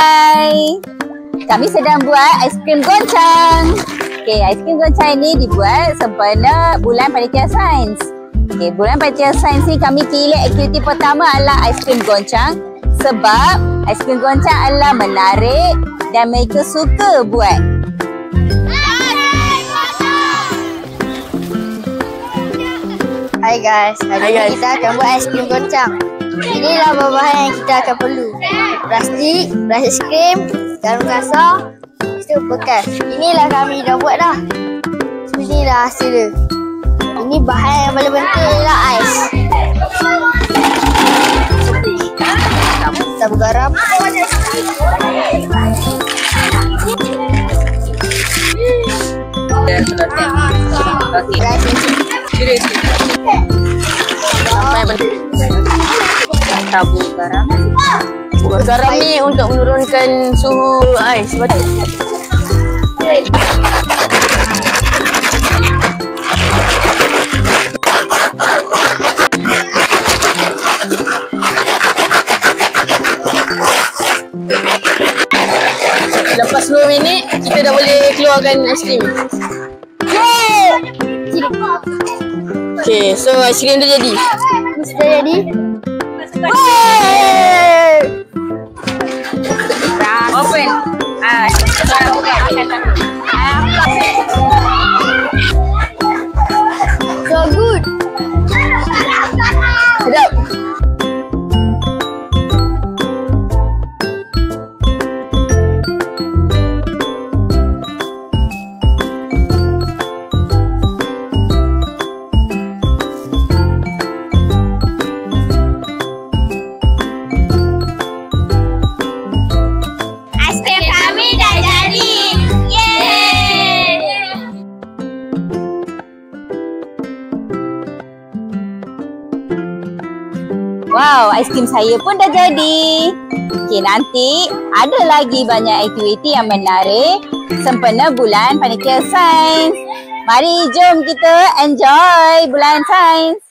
Hai. Kami sedang buat aiskrim goncang. Okey, aiskrim goncang ini dibuat sempena Bulan Panitia Sains. Okey, Bulan Panitia Sains ni kami pilih aktiviti pertama adalah aiskrim goncang sebab aiskrim goncang adalah menarik dan mereka suka buat. Hai guys, hari ini kita akan buat aiskrim goncang. Inilah bahan-bahan yang kita akan perlu. Plastik, plastik krim, garam kasar, itu bekas. Inilah kami dah buat dah. Inilah hasil dia. Ini bahan yang paling penting ialah ais. Tabur garam. Tabur garam. Garam ni untuk menurunkan suhu ais. Betul. Lepas 10 minit kita dah boleh keluarkan aiskrim. Okay, so aiskrim tu jadi. Sudah jadi. Open. So good. Sedap. Wow, aiskrim saya pun dah jadi. Okey, nanti ada lagi banyak aktiviti yang menarik sempena Bulan Panitia Sains. Mari jom kita enjoy Bulan Sains.